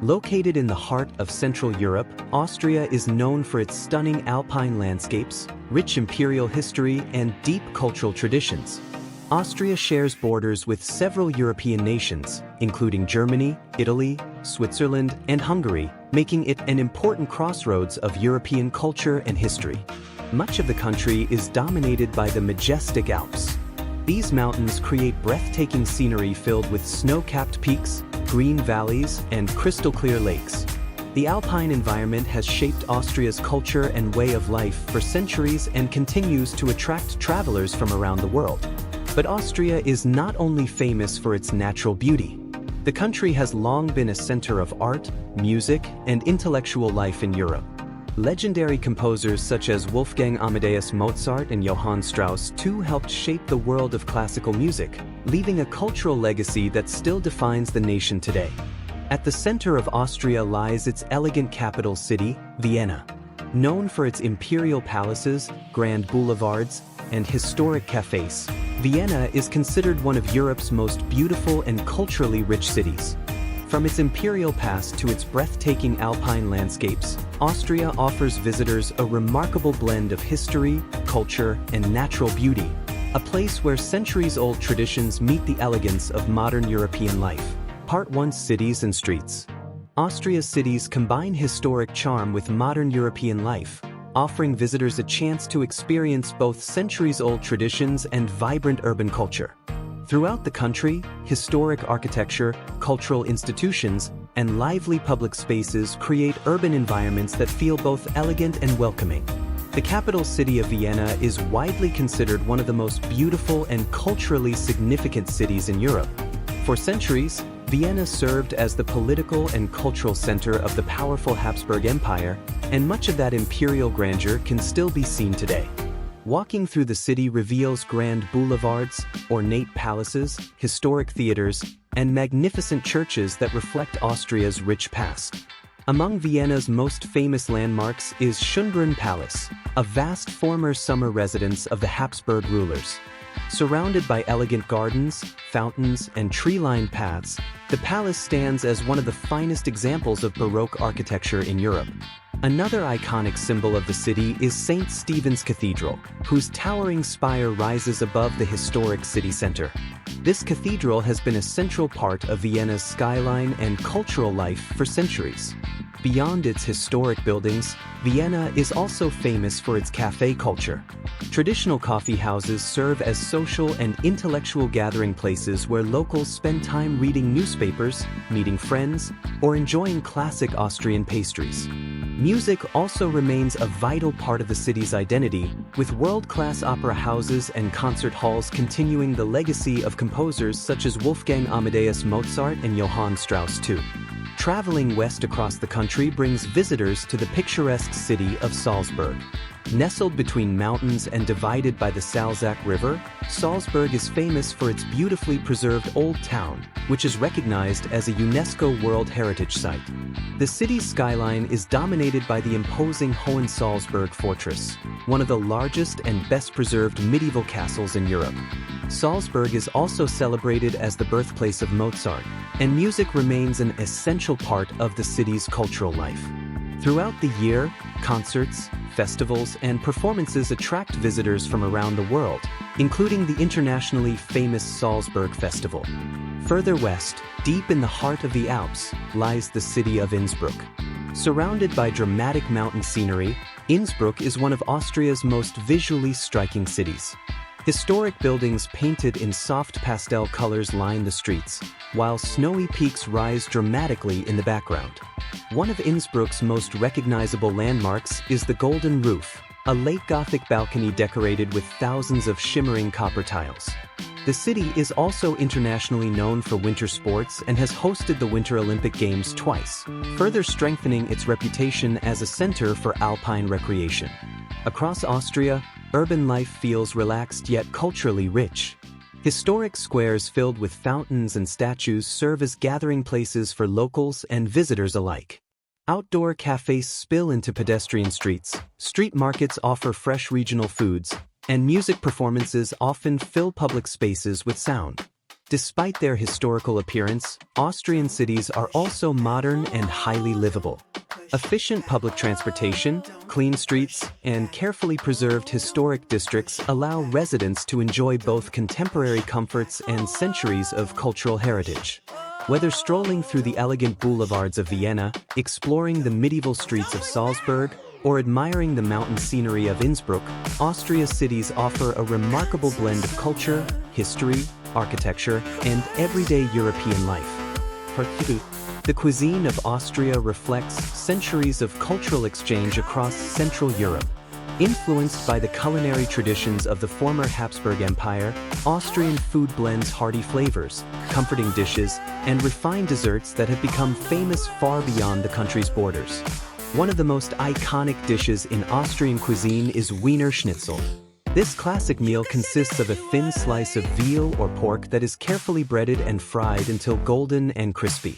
Located in the heart of Central Europe, Austria is known for its stunning alpine landscapes, rich imperial history, and deep cultural traditions. Austria shares borders with several European nations, including Germany, Italy, Switzerland, and Hungary, making it an important crossroads of European culture and history. Much of the country is dominated by the majestic Alps. These mountains create breathtaking scenery filled with snow-capped peaks, green valleys, and crystal-clear lakes. The alpine environment has shaped Austria's culture and way of life for centuries and continues to attract travelers from around the world. But Austria is not only famous for its natural beauty. The country has long been a center of art, music, and intellectual life in Europe. Legendary composers such as Wolfgang Amadeus Mozart and Johann Strauss too helped shape the world of classical music, leaving a cultural legacy that still defines the nation today. At the center of Austria lies its elegant capital city, Vienna. Known for its imperial palaces, grand boulevards, and historic cafes, Vienna is considered one of Europe's most beautiful and culturally rich cities. From its imperial past to its breathtaking alpine landscapes, Austria offers visitors a remarkable blend of history, culture, and natural beauty, a place where centuries-old traditions meet the elegance of modern European life. Part 1: Cities and Streets. Austria's cities combine historic charm with modern European life, offering visitors a chance to experience both centuries-old traditions and vibrant urban culture. Throughout the country, historic architecture, cultural institutions, and lively public spaces create urban environments that feel both elegant and welcoming. The capital city of Vienna is widely considered one of the most beautiful and culturally significant cities in Europe. For centuries, Vienna served as the political and cultural center of the powerful Habsburg Empire, and much of that imperial grandeur can still be seen today. Walking through the city reveals grand boulevards, ornate palaces, historic theaters, and magnificent churches that reflect Austria's rich past. Among Vienna's most famous landmarks is Schönbrunn Palace, a vast former summer residence of the Habsburg rulers. Surrounded by elegant gardens, fountains, and tree-lined paths, the palace stands as one of the finest examples of Baroque architecture in Europe. Another iconic symbol of the city is St. Stephen's Cathedral, whose towering spire rises above the historic city center. This cathedral has been a central part of Vienna's skyline and cultural life for centuries. Beyond its historic buildings, Vienna is also famous for its cafe culture. Traditional coffee houses serve as social and intellectual gathering places where locals spend time reading newspapers, meeting friends, or enjoying classic Austrian pastries. Music also remains a vital part of the city's identity, with world-class opera houses and concert halls continuing the legacy of composers such as Wolfgang Amadeus Mozart and Johann Strauss too. Traveling west across the country brings visitors to the picturesque city of Salzburg. Nestled between mountains and divided by the Salzach River, Salzburg is famous for its beautifully preserved Old Town, which is recognized as a UNESCO World Heritage Site. The city's skyline is dominated by the imposing Hohensalzburg Fortress, one of the largest and best-preserved medieval castles in Europe. Salzburg is also celebrated as the birthplace of Mozart, and music remains an essential part of the city's cultural life. Throughout the year, concerts, festivals, and performances attract visitors from around the world, including the internationally famous Salzburg Festival. Further west, deep in the heart of the Alps, lies the city of Innsbruck. Surrounded by dramatic mountain scenery, Innsbruck is one of Austria's most visually striking cities. Historic buildings painted in soft pastel colors line the streets, while snowy peaks rise dramatically in the background. One of Innsbruck's most recognizable landmarks is the Golden Roof, a late Gothic balcony decorated with thousands of shimmering copper tiles. The city is also internationally known for winter sports and has hosted the Winter Olympic Games twice, further strengthening its reputation as a center for alpine recreation. Across Austria, urban life feels relaxed yet culturally rich. Historic squares filled with fountains and statues serve as gathering places for locals and visitors alike. Outdoor cafes spill into pedestrian streets, street markets offer fresh regional foods, and music performances often fill public spaces with sound. Despite their historical appearance, Austrian cities are also modern and highly livable. Efficient public transportation, clean streets, and carefully preserved historic districts allow residents to enjoy both contemporary comforts and centuries of cultural heritage. Whether strolling through the elegant boulevards of Vienna, exploring the medieval streets of Salzburg, or admiring the mountain scenery of Innsbruck, Austria's cities offer a remarkable blend of culture, history, architecture, and everyday European life. The cuisine of Austria reflects centuries of cultural exchange across Central Europe. Influenced by the culinary traditions of the former Habsburg Empire, Austrian food blends hearty flavors, comforting dishes, and refined desserts that have become famous far beyond the country's borders. One of the most iconic dishes in Austrian cuisine is Wiener Schnitzel. This classic meal consists of a thin slice of veal or pork that is carefully breaded and fried until golden and crispy.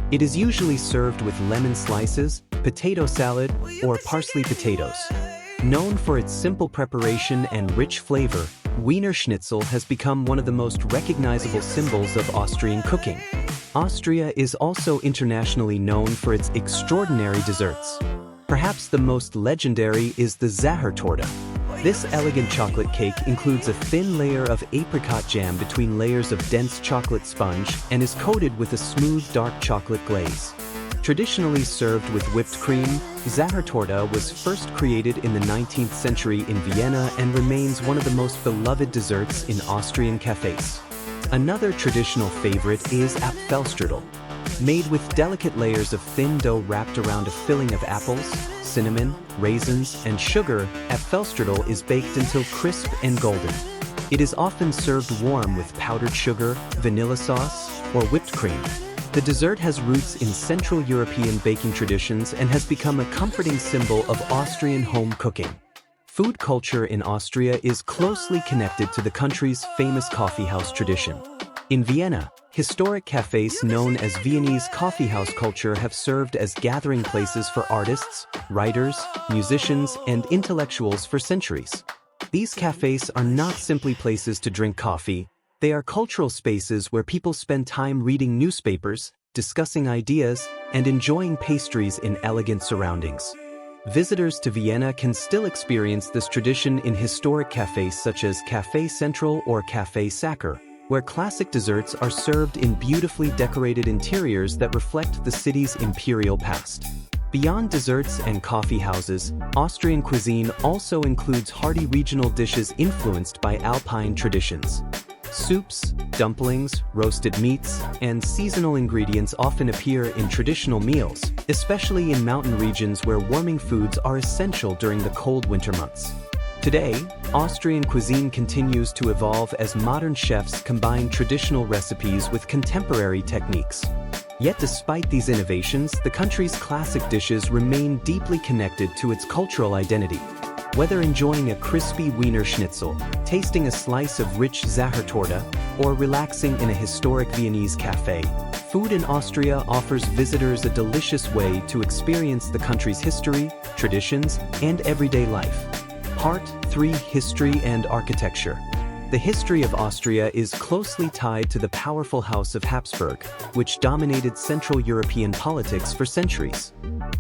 It is usually served with lemon slices, potato salad, or parsley potatoes. Known for its simple preparation and rich flavor, Wiener Schnitzel has become one of the most recognizable symbols of Austrian cooking. Austria is also internationally known for its extraordinary desserts. Perhaps the most legendary is the Sachertorte. This elegant chocolate cake includes a thin layer of apricot jam between layers of dense chocolate sponge and is coated with a smooth dark chocolate glaze. Traditionally served with whipped cream, Sachertorte was first created in the 19th century in Vienna and remains one of the most beloved desserts in Austrian cafes. Another traditional favorite is Apfelstrudel. Made with delicate layers of thin dough wrapped around a filling of apples, cinnamon, raisins, and sugar, Apfelstrudel is baked until crisp and golden. It is often served warm with powdered sugar, vanilla sauce, or whipped cream. The dessert has roots in Central European baking traditions and has become a comforting symbol of Austrian home cooking. Food culture in Austria is closely connected to the country's famous coffeehouse tradition. In Vienna, historic cafes known as Viennese coffeehouse culture have served as gathering places for artists, writers, musicians, and intellectuals for centuries. These cafes are not simply places to drink coffee. They are cultural spaces where people spend time reading newspapers, discussing ideas, and enjoying pastries in elegant surroundings. Visitors to Vienna can still experience this tradition in historic cafes such as Café Central or Café Sacher, where classic desserts are served in beautifully decorated interiors that reflect the city's imperial past. Beyond desserts and coffee houses, Austrian cuisine also includes hearty regional dishes influenced by alpine traditions. Soups, dumplings, roasted meats, and seasonal ingredients often appear in traditional meals, especially in mountain regions where warming foods are essential during the cold winter months. Today, Austrian cuisine continues to evolve as modern chefs combine traditional recipes with contemporary techniques. Yet despite these innovations, the country's classic dishes remain deeply connected to its cultural identity. Whether enjoying a crispy Wiener Schnitzel, tasting a slice of rich Sachertorte, or relaxing in a historic Viennese cafe, food in Austria offers visitors a delicious way to experience the country's history, traditions, and everyday life. Part 3: History and Architecture. The history of Austria is closely tied to the powerful House of Habsburg, which dominated Central European politics for centuries.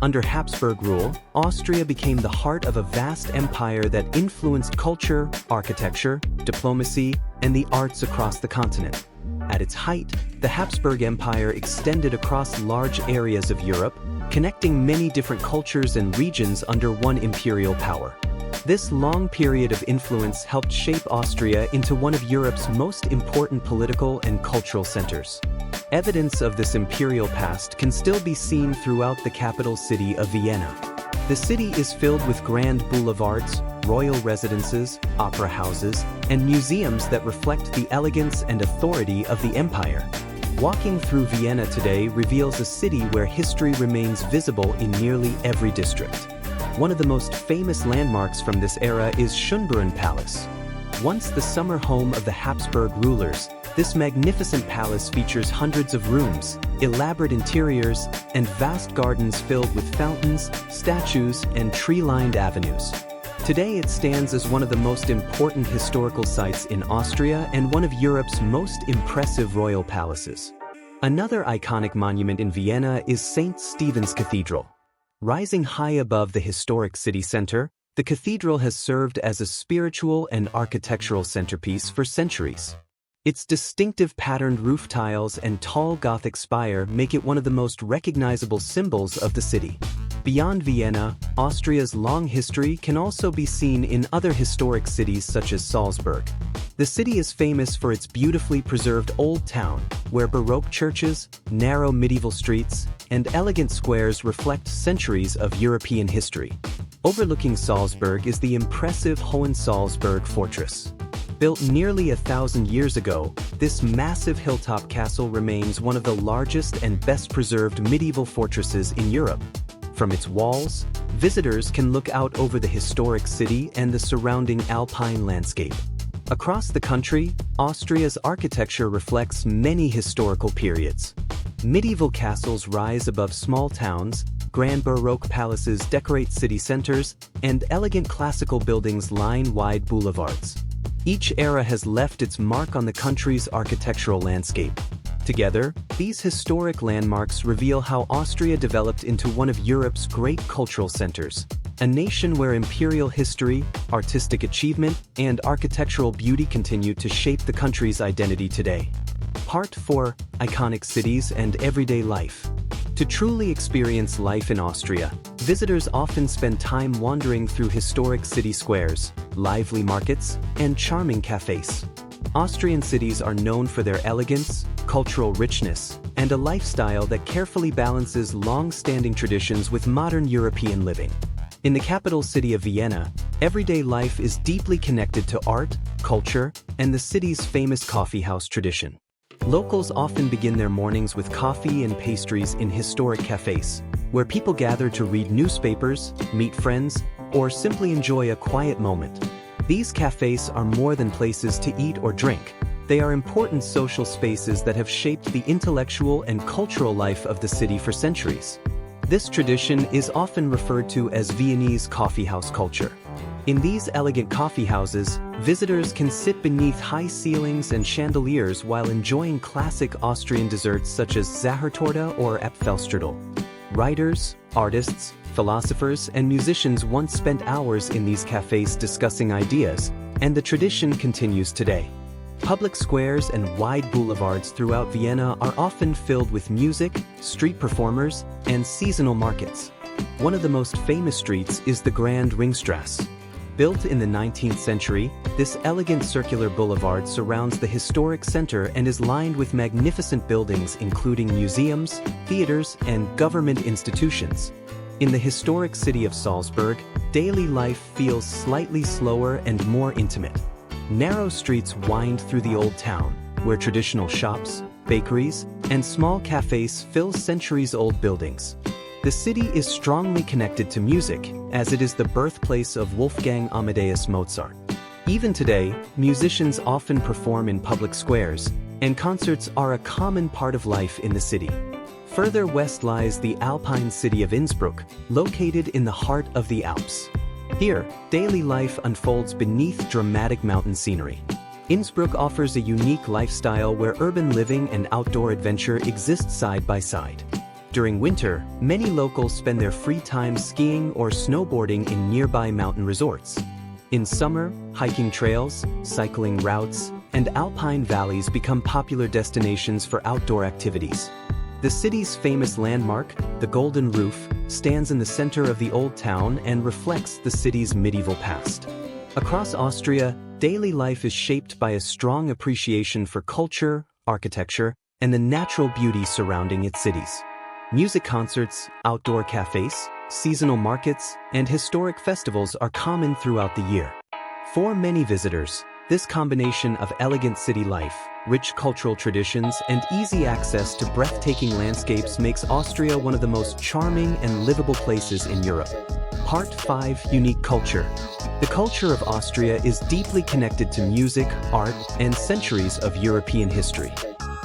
Under Habsburg rule, Austria became the heart of a vast empire that influenced culture, architecture, diplomacy, and the arts across the continent. At its height, the Habsburg Empire extended across large areas of Europe, connecting many different cultures and regions under one imperial power. This long period of influence helped shape Austria into one of Europe's most important political and cultural centers. Evidence of this imperial past can still be seen throughout the capital city of Vienna. The city is filled with grand boulevards, royal residences, opera houses, and museums that reflect the elegance and authority of the empire. Walking through Vienna today reveals a city where history remains visible in nearly every district. One of the most famous landmarks from this era is Schönbrunn Palace. Once the summer home of the Habsburg rulers, this magnificent palace features hundreds of rooms, elaborate interiors, and vast gardens filled with fountains, statues, and tree-lined avenues. Today it stands as one of the most important historical sites in Austria and one of Europe's most impressive royal palaces. Another iconic monument in Vienna is St. Stephen's Cathedral. Rising high above the historic city center, the cathedral has served as a spiritual and architectural centerpiece for centuries. Its distinctive patterned roof tiles and tall Gothic spire make it one of the most recognizable symbols of the city. Beyond Vienna, Austria's long history can also be seen in other historic cities such as Salzburg. The city is famous for its beautifully preserved old town, where Baroque churches, narrow medieval streets, and elegant squares reflect centuries of European history. Overlooking Salzburg is the impressive Hohensalzburg Fortress. Built nearly 1,000 years ago, this massive hilltop castle remains one of the largest and best-preserved medieval fortresses in Europe. From its walls, visitors can look out over the historic city and the surrounding alpine landscape. Across the country, Austria's architecture reflects many historical periods. Medieval castles rise above small towns, grand Baroque palaces decorate city centers, and elegant classical buildings line wide boulevards. Each era has left its mark on the country's architectural landscape. Together, these historic landmarks reveal how Austria developed into one of Europe's great cultural centers, a nation where imperial history, artistic achievement, and architectural beauty continue to shape the country's identity today. Part 4: Iconic Cities and Everyday Life. To truly experience life in Austria, visitors often spend time wandering through historic city squares, lively markets, and charming cafes. Austrian cities are known for their elegance, cultural richness, and a lifestyle that carefully balances long-standing traditions with modern European living. In the capital city of Vienna, everyday life is deeply connected to art, culture, and the city's famous coffeehouse tradition. Locals often begin their mornings with coffee and pastries in historic cafes, where people gather to read newspapers, meet friends, or simply enjoy a quiet moment. These cafes are more than places to eat or drink. They are important social spaces that have shaped the intellectual and cultural life of the city for centuries. This tradition is often referred to as Viennese coffeehouse culture. In these elegant coffeehouses, visitors can sit beneath high ceilings and chandeliers while enjoying classic Austrian desserts such as Zahortorte or Apfelstrudel. Writers, artists, philosophers, and musicians once spent hours in these cafes discussing ideas, and the tradition continues today. Public squares and wide boulevards throughout Vienna are often filled with music, street performers, and seasonal markets. One of the most famous streets is the Grand Ringstrasse. Built in the 19th century, this elegant circular boulevard surrounds the historic center and is lined with magnificent buildings including museums, theaters, and government institutions. In the historic city of Salzburg, daily life feels slightly slower and more intimate. Narrow streets wind through the old town, where traditional shops, bakeries, and small cafes fill centuries-old buildings. The city is strongly connected to music, as it is the birthplace of Wolfgang Amadeus Mozart. Even today, musicians often perform in public squares, and concerts are a common part of life in the city. Further west lies the alpine city of Innsbruck, located in the heart of the Alps. Here, daily life unfolds beneath dramatic mountain scenery. Innsbruck offers a unique lifestyle where urban living and outdoor adventure exist side by side. During winter, many locals spend their free time skiing or snowboarding in nearby mountain resorts. In summer, hiking trails, cycling routes, and alpine valleys become popular destinations for outdoor activities. The city's famous landmark, the Golden Roof, stands in the center of the old town and reflects the city's medieval past. Across Austria, daily life is shaped by a strong appreciation for culture, architecture, and the natural beauty surrounding its cities. Music concerts, outdoor cafes, seasonal markets, and historic festivals are common throughout the year. For many visitors, this combination of elegant city life, rich cultural traditions, and easy access to breathtaking landscapes makes Austria one of the most charming and livable places in Europe. Part 5: Unique Culture. The culture of Austria is deeply connected to music, art, and centuries of European history.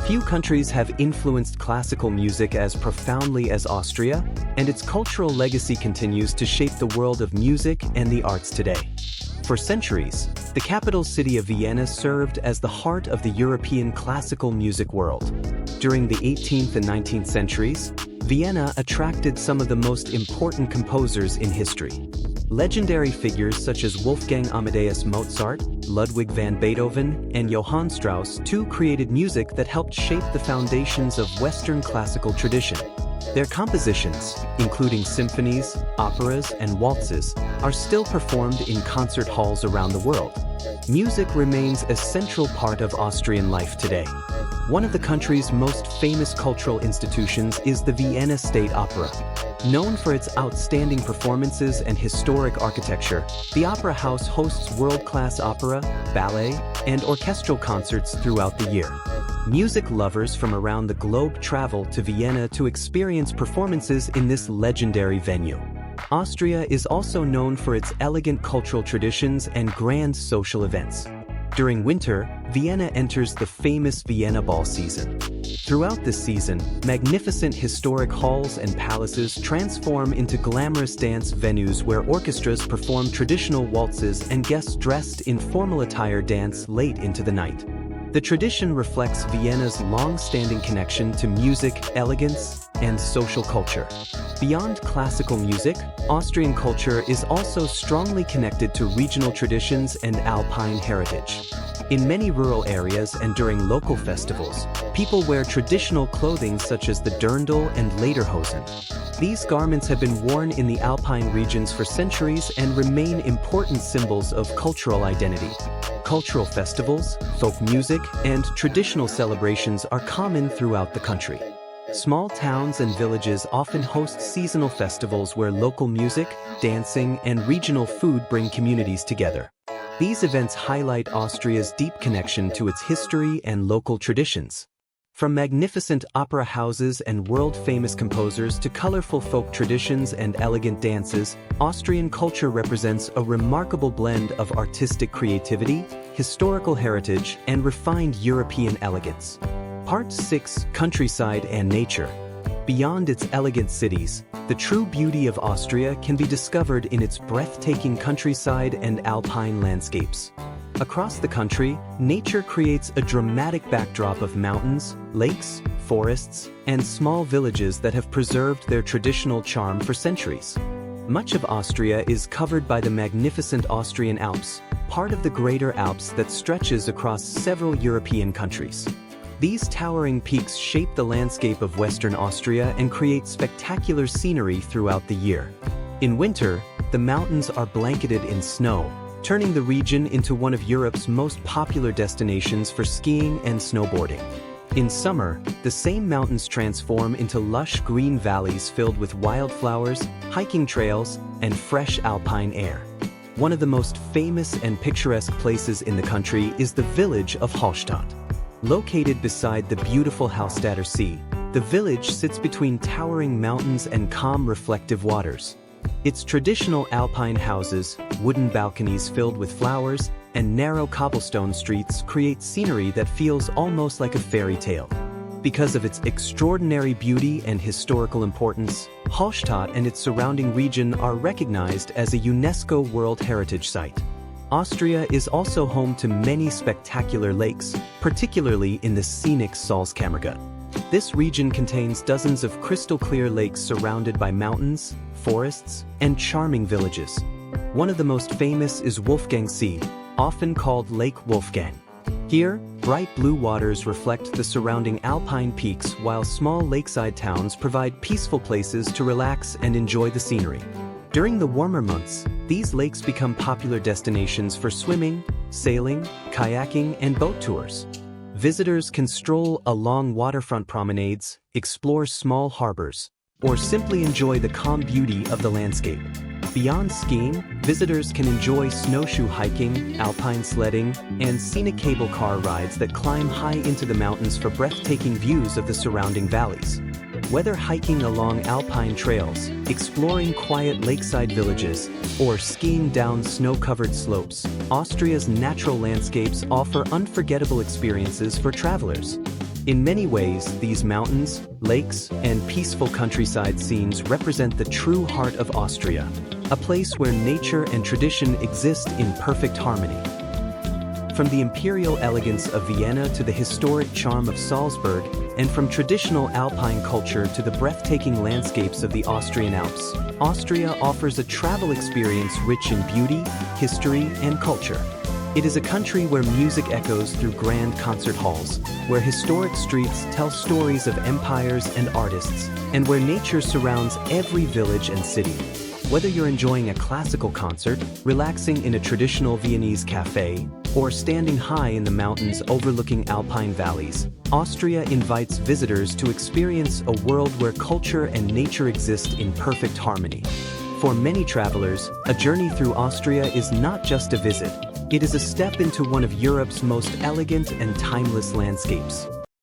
Few countries have influenced classical music as profoundly as Austria, and its cultural legacy continues to shape the world of music and the arts today. For centuries, the capital city of Vienna served as the heart of the European classical music world. During the 18th and 19th centuries, Vienna attracted some of the most important composers in history. Legendary figures such as Wolfgang Amadeus Mozart, Ludwig van Beethoven, and Johann Strauss too created music that helped shape the foundations of Western classical tradition. Their compositions, including symphonies, operas, and waltzes, are still performed in concert halls around the world. Music remains a central part of Austrian life today. One of the country's most famous cultural institutions is the Vienna State Opera. Known for its outstanding performances and historic architecture, the Opera House hosts world-class opera, ballet, and orchestral concerts throughout the year. Music lovers from around the globe travel to Vienna to experience performances in this legendary venue. Austria is also known for its elegant cultural traditions and grand social events. During winter, Vienna enters the famous Vienna Ball season. Throughout this season, magnificent historic halls and palaces transform into glamorous dance venues where orchestras perform traditional waltzes and guests dressed in formal attire dance late into the night. The tradition reflects Vienna's long-standing connection to music, elegance, and social culture. Beyond classical music, Austrian culture is also strongly connected to regional traditions and alpine heritage. In many rural areas and during local festivals, people wear traditional clothing such as the dirndl and lederhosen. These garments have been worn in the alpine regions for centuries and remain important symbols of cultural identity. Cultural festivals, folk music, and traditional celebrations are common throughout the country. Small towns and villages often host seasonal festivals where local music, dancing, and regional food bring communities together. These events highlight Austria's deep connection to its history and local traditions. From magnificent opera houses and world-famous composers to colorful folk traditions and elegant dances, Austrian culture represents a remarkable blend of artistic creativity, historical heritage, and refined European elegance. Part 6: Countryside and Nature. Beyond its elegant cities, the true beauty of Austria can be discovered in its breathtaking countryside and alpine landscapes. Across the country, nature creates a dramatic backdrop of mountains, lakes, forests, and small villages that have preserved their traditional charm for centuries. Much of Austria is covered by the magnificent Austrian Alps, part of the Greater Alps that stretches across several European countries. These towering peaks shape the landscape of Western Austria and create spectacular scenery throughout the year. In winter, the mountains are blanketed in snow, turning the region into one of Europe's most popular destinations for skiing and snowboarding. In summer, the same mountains transform into lush green valleys filled with wildflowers, hiking trails, and fresh alpine air. One of the most famous and picturesque places in the country is the village of Hallstatt. Located beside the beautiful Hallstatter Sea, the village sits between towering mountains and calm reflective waters. Its traditional alpine houses, wooden balconies filled with flowers, and narrow cobblestone streets create scenery that feels almost like a fairy tale. Because of its extraordinary beauty and historical importance, Hallstatt and its surrounding region are recognized as a UNESCO World Heritage Site. Austria is also home to many spectacular lakes, particularly in the scenic Salzkammergut. This region contains dozens of crystal-clear lakes surrounded by mountains, forests, and charming villages. One of the most famous is Wolfgang See, often called Lake Wolfgang. Here, bright blue waters reflect the surrounding alpine peaks while small lakeside towns provide peaceful places to relax and enjoy the scenery. During the warmer months, these lakes become popular destinations for swimming, sailing, kayaking, and boat tours. Visitors can stroll along waterfront promenades, explore small harbors, or simply enjoy the calm beauty of the landscape. Beyond skiing, visitors can enjoy snowshoe hiking, alpine sledding, and scenic cable car rides that climb high into the mountains for breathtaking views of the surrounding valleys. Whether hiking along alpine trails, exploring quiet lakeside villages, or skiing down snow-covered slopes, Austria's natural landscapes offer unforgettable experiences for travelers. In many ways, these mountains, lakes, and peaceful countryside scenes represent the true heart of Austria, a place where nature and tradition exist in perfect harmony. From the imperial elegance of Vienna to the historic charm of Salzburg, and from traditional alpine culture to the breathtaking landscapes of the Austrian Alps, Austria offers a travel experience rich in beauty, history, and culture. It is a country where music echoes through grand concert halls, where historic streets tell stories of empires and artists, and where nature surrounds every village and city. Whether you're enjoying a classical concert, relaxing in a traditional Viennese cafe, or standing high in the mountains overlooking alpine valleys, Austria invites visitors to experience a world where culture and nature exist in perfect harmony. For many travelers, a journey through Austria is not just a visit. It is a step into one of Europe's most elegant and timeless landscapes.